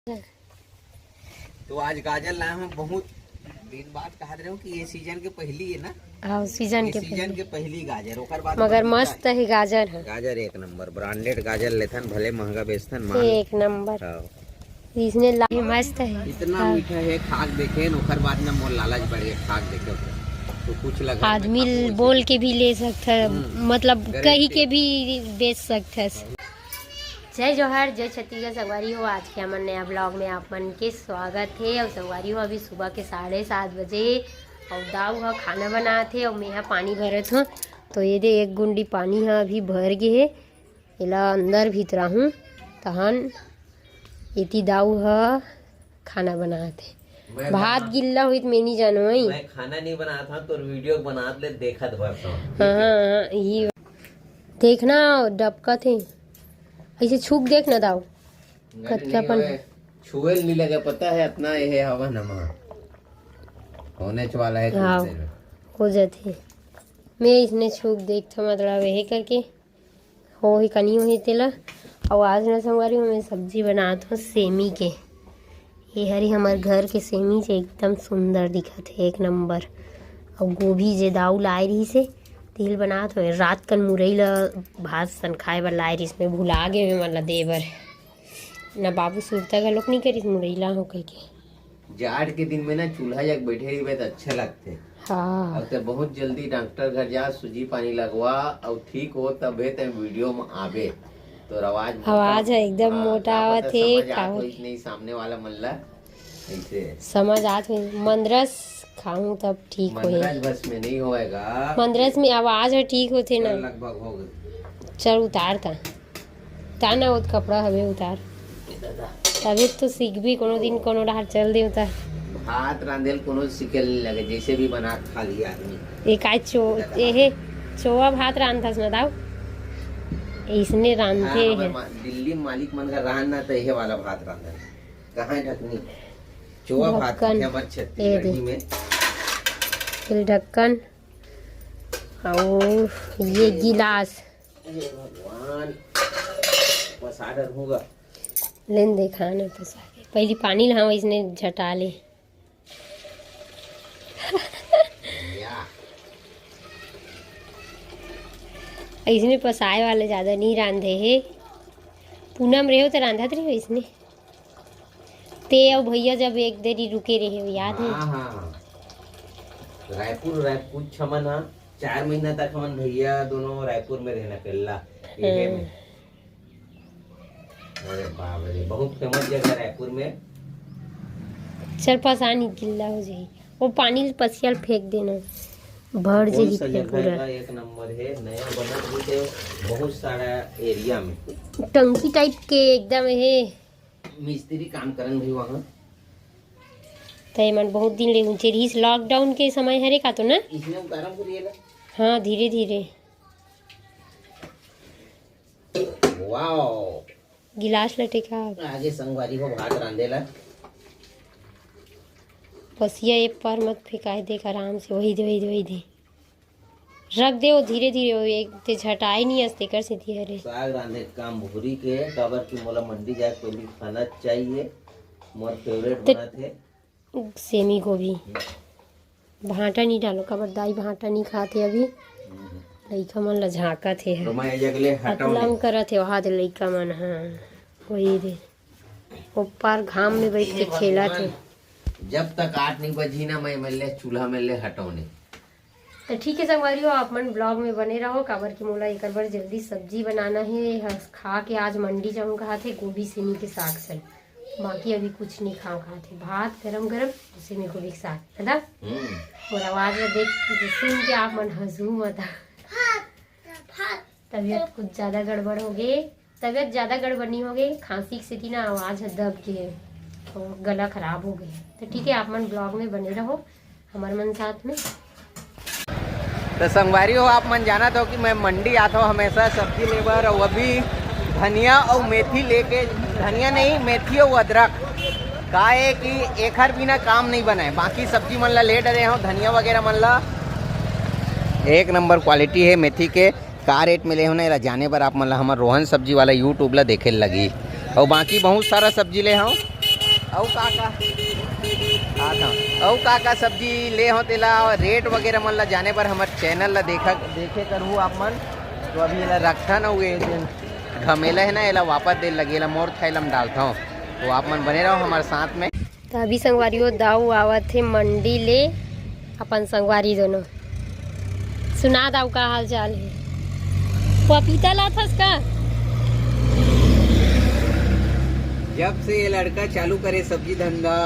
तो आज गाजर लाए हैं, बहुत दिन बाद कह रहे हो कि ये सीजन के पहली है ना। हाँ, सीजन के पहली गाजर ओकर बाद मगर मस्त है गाजर है। गाजर एक नंबर ब्रांडेड गाजर लेथन, भले महंगा बेचथन एक नंबर। इसने लाई मस्त है, इतना मीठा है। खाक देखे ओकर बाद में मोर लालच बढ़ गया। खाक देखे तो कुछ लगा आदमी बोल के भी ले सकता है, मतलब कहीं के भी बेच सकता है। जय जोहर, जय छत्तीसगढ़। संगवारी हो, आज के हमारे नया ब्लॉग में आप मन के स्वागत है। और संगवारी हो, अभी सुबह के 7:30 बजे और दाऊ हा खाना बनाते और मैं पानी भरत हूँ। तो ये दे एक गुंडी पानी है अभी भर गए है, इला अंदर भीतरा हूँ तहन इति दाऊ हा खाना बनाते। भात गिल्ला हुई मैं नहीं जानो, मैं खाना नहीं बना था तो वीडियो बना ले देखा था। हाँ ये देखना डबका थे ऐसे छूक देख ना दाऊ कतकापन छुए नहीं लगे, पता है अपना ये हवा नमा होने वाला है। हाँ हो जाते मैं इसने छूक देख था, मतलब यही करके हो ही कनी हुई तेला। और आज ना संगवारी मैं सब्जी बनाता हूँ सेमी के। ये हरी हमारे घर के सेमी से एकदम सुंदर दिखत है, एक नंबर। और गोभी जे दाऊ लाए रही से तेल बनात हो। रात कन मुरई ला भात सन खाए बर लाए रही, में भुला गए मैं मतलब दे बर ना। बाबू सुरता का लोग नहीं करी मुरई ला हो कह के। जाड़ के दिन में ना चूल्हा जग बैठे रही तो अच्छे लगते। हाँ अब तो बहुत जल्दी डॉक्टर घर जा, सूजी पानी लगवा और ठीक हो तबे तो वीडियो में आवे। तो आवाज है एकदम मोटा आवत है। नहीं सामने वाला मल्ला ऐसे समझ आत है। मंदरस खाऊं तब ठीक हो। बस में नहीं होएगा, मंदरस में आवाज है ठीक होते ना। लगभग हो गए। चल उतार ना वो कपड़ा हवे उतार, तभी तो सीख भी कोनो दिन कोनो डार चल दे उतार। भात रांधेल कोनो सिकल नहीं लगे, जैसे भी बना खा लिया आदमी। एक आज चोवा भात रांधस ना दाऊ इसने रांधे है। दिल्ली मालिक मन का रांधना तो यही वाला भात रांधे कहाँ ढकनी चोवा भात हमारे छत्तीसगढ़ी में। फिर ढक्कन और ये गिलास भगवान पसाडर होगा लेन देखा ना पसा के पहले पानी ला इसने झटा ले। इसने पसाए वाले ज्यादा नहीं रांधे है। पूनम रहे हो तो रांधा रहे हो इसने ते और भैया जब एक देरी रुके रहे हो याद है। रायपुर छमन 4 महीना तक हमन भैया दोनों रायपुर में रहना पहला। अरे बाप रे, बहुत फेमस जगह रायपुर में। चल पसानी गिल्ला हो जाए, वो पानी पसियल फेंक देना भर जाए पूरा। एक नंबर है, नया बना है बहुत सारा एरिया में। टंकी टाइप के एकदम है। मिस्त्री काम करन भी वहाँ तय मन बहुत दिन ले ऊंचे रही। लॉकडाउन के समय हरे का तो ना इसमें उतारम करिएगा। हाँ धीरे धीरे। वाओ गिलास लटे का आगे संगवारी हो भात रांधेला। पसिया एक पर मत फेंकाए, देख आराम से वही दे रख दे। वो धीरे धीरे हो एक ते झटाई नहीं हंसते कर से थी हरे। साग रांधे काम भूरी के काबर की मोला मंडी जाए पहले खाना चाहिए। मोर फेवरेट बना थे सेमी गोभी। भाटा नहीं डालो काबर दाई भाटा नहीं खाते अभी। लइका मन ला झाका थे तो मैं जगले हटाऊं करत है वहाँ दे लइका मन। हाँ वही दे ऊपर घाम में बैठ के खेला थे। जब तक 8 नहीं बजी ना मैं मिले चूल्हा में ले हटौने। तो ठीक है संगवारी हो, आप मन ब्लॉग में बने रहो। काबर की मोला एक बार जल्दी सब्जी बनाना है। खा के आज मंडी जाऊँ कहा थे गोभी सेमी के साग से। बाकी अभी कुछ नहीं खा थे भात गरम सेमी गोभी के साग है ना। और आवाज में देख सुन के आप मन हंसू मत। तबीयत कुछ ज्यादा गड़बड़ हो गई, तबीयत ज्यादा गड़बड़ नहीं हो गई, खांसी की स्थिति ना आवाज दब के तो गला खराब हो गई। तो ठीक है आप मन ब्लॉग में बने रहो हमारे मन साथ में। तो संगवारी हो, आप मन जाना था कि मैं मंडी आता हूँ हमेशा सब्जी लेबर। और अभी धनिया और मेथी लेके, धनिया नहीं मेथी और अदरक का है कि एक हर बिना काम नहीं बनाए। बाकी सब्जी मन ला ले डरे हो, धनिया वगैरह मन ला एक नंबर क्वालिटी है। मेथी के का रेट मिले हो ना जाने पर आप मन ला हमारे रोहन सब्जी वाला यूट्यूब ला देखे लगी। और बाकी बहुत सारा सब्जी ले हूँ औ काका काका सब्जी ले हो तेला रेट वगैरह मन ला जाने पर हमारे चैनल ला देखे करूँ आप मन। तो अभी एला रखा न हुए घमेला है ना, एला वापस दे लगे, एला मोर थैला में डालता हूँ। तो आप मन बने रहो हमारे साथ में। तो अभी संगवारी हो दाऊ आवत थे मंडी ले अपन संगवारी दोनों। सुना दाऊ का हाल चाल है? पपीता लाथस का? जब से ये लड़का चालू करे सब्जी धंधा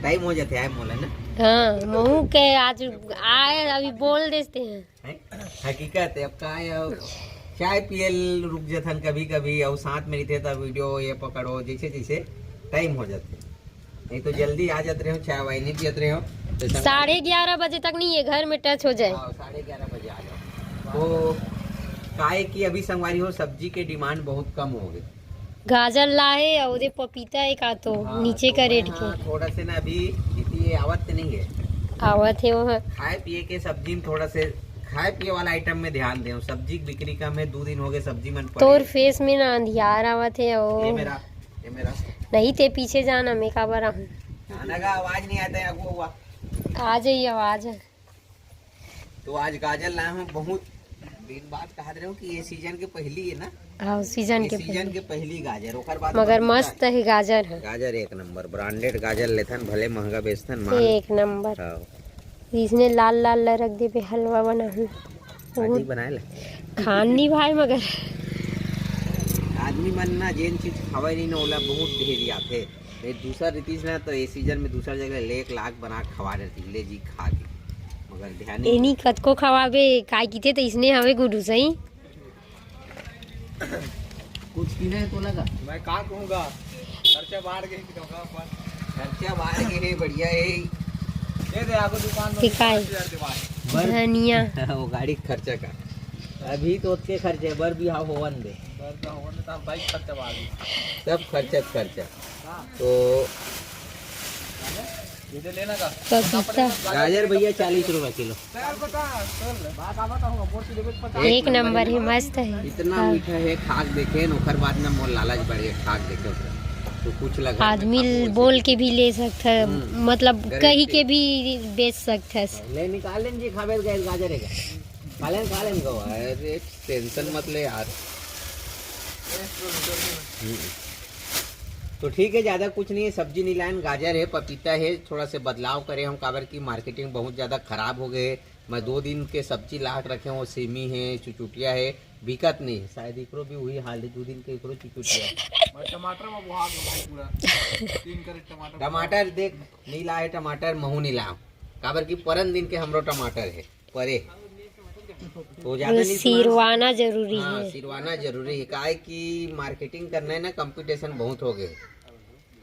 टाइम हो जाते है मोला ना। हाँ महू के आज आए अभी बोल देते हैं। हकीकत है। अब का चाय पियल रुक जाथन कभी कभी, और साथ में रहते तो वीडियो ये पकड़ो जैसे जैसे टाइम हो जाते, नहीं तो जल्दी आ जाते रहो, चाय वाई नहीं पियत रहे हो। 11:30 बजे तक नहीं है घर में टच हो जाए। 11:30 बजे आ जाओ। तो काहे की अभी संगवारी हो सब्जी के डिमांड बहुत कम हो गई। गाजर लाए और ये पपीता एक आ तो नीचे का रेट के थोड़ा से ना अभी इतनी आवत नहीं है, आवत है वो। खाए पिए के सब्जी में थोड़ा से खाए पिए वाला आइटम में ध्यान दें। सब्जी की बिक्री कम है, 2 दिन हो गए सब्जी मन पड़े। तोर फेस में ना अंधियार आवत है। ये मेरा नहीं ते पीछे जाना, मैं का बरा हूँ। खाना का आवाज नहीं आता है अगुआ हुआ। आ जाइए आवाज। तो आज गाजर लाए हूँ, बहुत दिन बाद कहा रहे हो कि ये सीजन के पहली है ना। हाँ सीजन के पहली गाजर, ओकर बाद मगर मस्त है गाजर है। गाजर एक नंबर ब्रांडेड गाजर लेथन, भले महंगा बेचथन एक नंबर। इसने लाल लाल रख दे पे हलवा बना हूँ बनाए खान नहीं भाई, मगर आदमी मन ना जेन चीज खावे नहीं ना ओला बहुत ढेरी आते। दूसरा रीतिस ना तो ये सीजन में दूसरा जगह ले 1 लाख बना खवा देती ले जी खा के, मगर ध्यान एनी कतको खवाबे काय कीते तो इसने हवे गुडू सही कुछ पीना है तो लगा। मैं का कहूँगा, खर्चा बाहर के खर्चा बाहर के है, बढ़िया है। दे दे आगो दुकान में धनिया वो गाड़ी खर्चा का अभी तो उसके खर्चे बर भी हाँ होवन दे सब खर्चा। तो लेना का गाजर भैया 40 रुपए किलो। एक नंबर है, मस्त है। इतना मीठा है, खाक देखे ओकर बाद ना मोर लालच बढ़ गया, खाक देखे तो कुछ लगा। आदमी बोल के भी ले सकता है, मतलब कहीं के भी बेच सकता है। ले निकाल लें जी, खावे गाजर है खा लें गो। अरे टेंशन मत ले यार। तो ठीक है, ज़्यादा कुछ नहीं है, सब्जी नहीं लाइन, गाजर है, पपीता है। थोड़ा से बदलाव करें हम, काबर की मार्केटिंग बहुत ज़्यादा ख़राब हो गए। मैं 2 दिन के सब्जी लाट रखे हूँ, सेमी है, चुचुटिया है, बिकत नहीं है। शायद इकरो भी वही हाल है, 2 दिन के इकरो चुचुटिया। टमाटर देख नहीं लाए, टमाटर महू नहीं लाओ, काबर की परन दिन के हमरो टमाटर है परे। तो ज़्यादा सिरवाना जरूरी है। सिरवाना जरूरी है, काहे की मार्केटिंग करना है ना, कंपटीशन बहुत हो गए।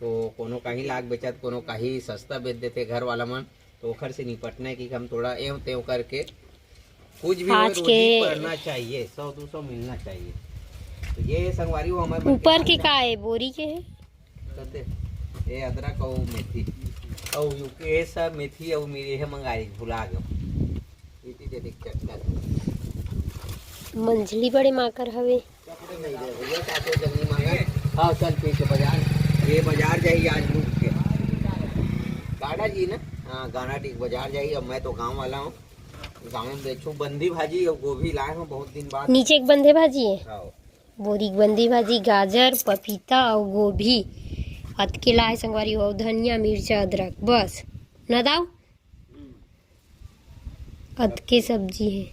तो कोनो कहीं लाख बेचत, कोनो कहीं सस्ता बेच देते घर वाला मन। तो ओखर से निपटना है कि हम थोड़ा एवं तेव करके कुछ भी रोजी करना चाहिए, 100-200 मिलना चाहिए। तो ये संगवारी वो हमारे ऊपर के का है, बोरी के है ये अदरक और मेथी और ये सब मेथी और मेरी है मंगाई भुला गए। मंझली बड़े माकर हवे। हाँ चल ठीक है, बाजार ये बाजार जाइए आज लूट के गाड़ा जी ना। हाँ गाना ठीक बाजार जाइए। अब मैं तो गांव वाला हूँ, गाँव में बेचूँ बंदी भाजी और गोभी लाए हूँ बहुत दिन बाद। नीचे एक बंदे भाजी है, बोरी बंदी भाजी, गाजर, पपीता और गोभी अतके लाए संगवारी हो, धनिया, मिर्चा, अदरक, बस न दाऊ अतके सब्जी है।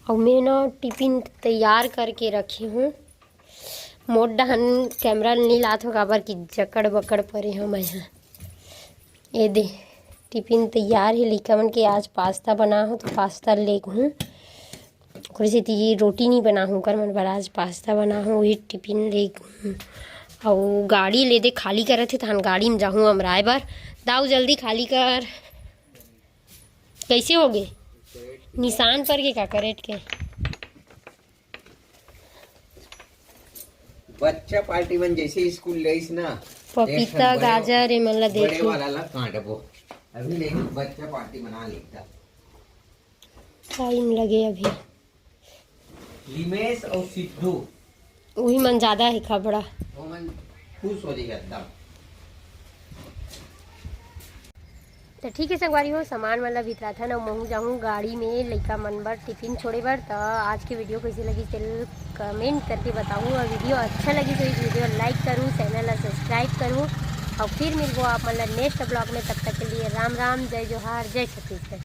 और मैं ना टिफिन तैयार करके रखी हूँ। मोट डहन कैमरा नहीं लात हो, काबर की जकड़ बकड़ परे हम यहाँ। ये दे टिफिन तैयार है, लिखा मन के आज पास्ता बना हो तो पास्ता ले हूँ। से तीजी रोटी नहीं बना हूँ कर मन पर, आज पास्ता बना हूँ, वही टिफिन ले हूँ। और गाड़ी ले दे खाली करे थे, तहन गाड़ी में जाऊँ अमराय बार। दाऊ जल्दी खाली कर। कैसे हो गए निशान पर के का करेट के बच्चा पार्टी में जैसे स्कूल गईस ना, पपीता गाजर ए मतलब बड़े वाला ला काटबो। अभी नहीं बच्चा पार्टी बना लेता, टाइम लगे अभी। लिमेश और सिद्धू वही मन ज्यादा है खबड़ा, वो मन खुश हो जाएगा एकदम। तो ठीक है संगवारी हो, सामान वाला भीतरा था ना महू जाऊँ गाड़ी में लइका मन बर टिफिन छोड़े बर। तो आज की वीडियो कैसी लगी चल कमेंट करके बताऊँ, और वीडियो अच्छा लगी तो इस वीडियो लाइक करूँ, चैनल सब्सक्राइब करूँ, और फिर मिलबो आप मतलब नेक्स्ट ब्लॉग में। तब तक के लिए राम राम, जय जोहार, जय छत्तीसगढ़।